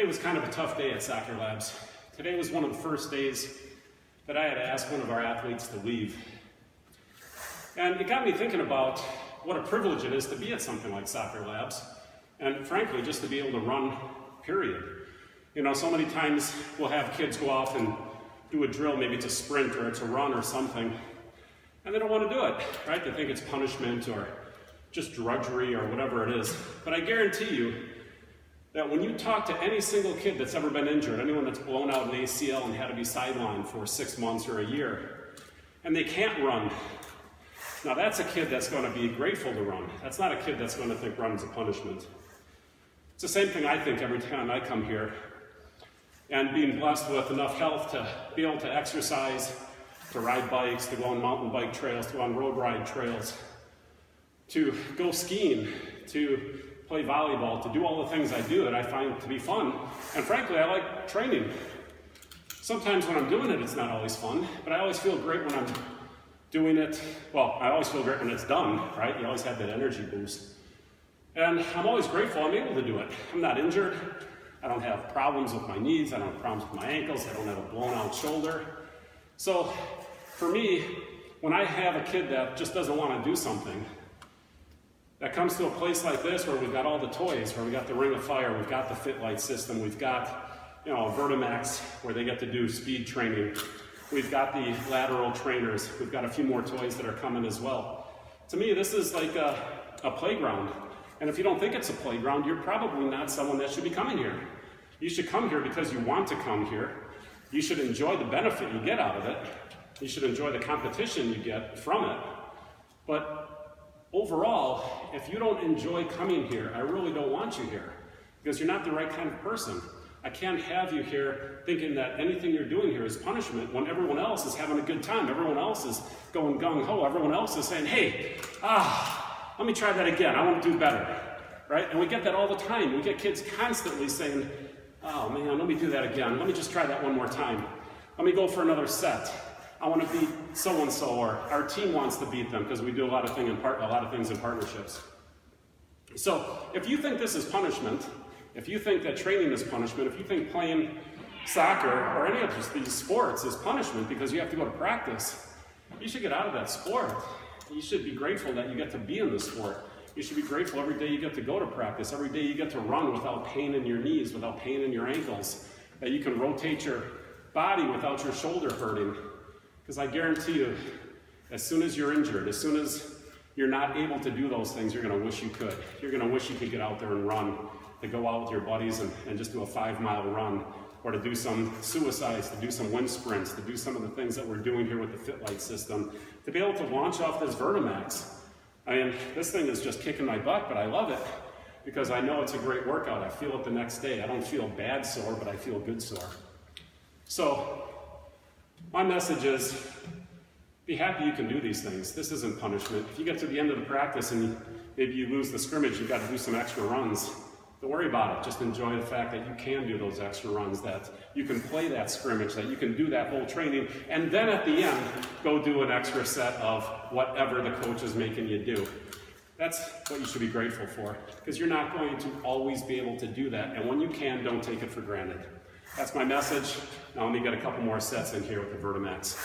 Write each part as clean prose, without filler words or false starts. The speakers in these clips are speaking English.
was kind of a tough day at Soccer Labs. Today was one of the first days that I had to ask one of our athletes to leave. And it got me thinking about what a privilege it is to be at something like Soccer Labs, and frankly, just to be able to run, period. You know, so many times we'll have kids go off and do a drill, maybe it's a sprint or it's a run or something, and they don't want to do it, right? They think it's punishment or just drudgery or whatever it is. But I guarantee you that when you talk to any single kid that's ever been injured, anyone that's blown out an ACL and had to be sidelined for 6 months or a year, and they can't run, now that's a kid that's going to be grateful to run. That's not a kid that's going to think run's a punishment. It's the same thing I think every time I come here. And being blessed with enough health to be able to exercise, to ride bikes, to go on mountain bike trails, to go on road ride trails, to go skiing, to play volleyball, to do all the things I do that I find to be fun. And frankly, I like training. Sometimes when I'm doing it, it's not always fun, but I always feel great when I'm doing it. Well, I always feel great when it's done, right? You always have that energy boost. And I'm always grateful I'm able to do it. I'm not injured. I don't have problems with my knees. I don't have problems with my ankles. I don't have a blown out shoulder. So for me, when I have a kid that just doesn't want to do something, that comes to a place like this where we've got all the toys, where we got the Ring of Fire, we've got the FitLight system, we've got, Vertimax, where they get to do speed training. We've got the lateral trainers. We've got a few more toys that are coming as well. To me, this is like a playground. And if you don't think it's a playground, you're probably not someone that should be coming here. You should come here because you want to come here. You should enjoy the benefit you get out of it. You should enjoy the competition you get from it. But overall, if you don't enjoy coming here, I really don't want you here because you're not the right kind of person. I can't have you here thinking that anything you're doing here is punishment when everyone else is having a good time. Everyone else is going gung-ho. Everyone else is saying, hey, let me try that again. I want to do better, right? And we get that all the time. We get kids constantly saying, oh man, let me do that again. Let me just try that one more time. Let me go for another set. I want to beat so-and-so, or our team wants to beat them because we do a lot of things in partnerships. So if you think this is punishment, if you think that training is punishment, if you think playing soccer or any of these sports is punishment because you have to go to practice, you should get out of that sport. You should be grateful that you get to be in the sport. You should be grateful every day you get to go to practice, every day you get to run without pain in your knees, without pain in your ankles, that you can rotate your body without your shoulder hurting. Because I guarantee you, as soon as you're injured, as soon as you're not able to do those things, you're going to wish you could. You're going to wish you could get out there and run, to go out with your buddies and just do a 5-mile run, or to do some suicides, to do some wind sprints, to do some of the things that we're doing here with the FitLight system, to be able to launch off this Vertimax. I mean, this thing is just kicking my butt, but I love it because I know it's a great workout. I feel it the next day. I don't feel bad sore, but I feel good sore. So my message is, be happy you can do these things. This isn't punishment. If you get to the end of the practice and maybe you lose the scrimmage, you've got to do some extra runs. Don't worry about it. Just enjoy the fact that you can do those extra runs, that you can play that scrimmage, that you can do that whole training, and then at the end, go do an extra set of whatever the coach is making you do. That's what you should be grateful for, because you're not going to always be able to do that, and when you can, don't take it for granted. That's my message. Now let me get a couple more sets in here with the Vertimax.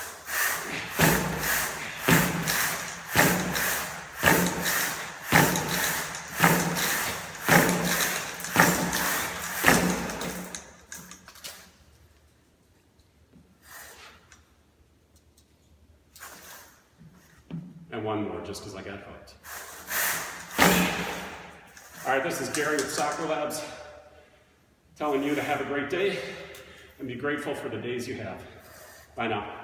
And one more, just because I got hooked. All right, this is Gary with Soccer Labs, telling you to have a great day and be grateful for the days you have. Bye now.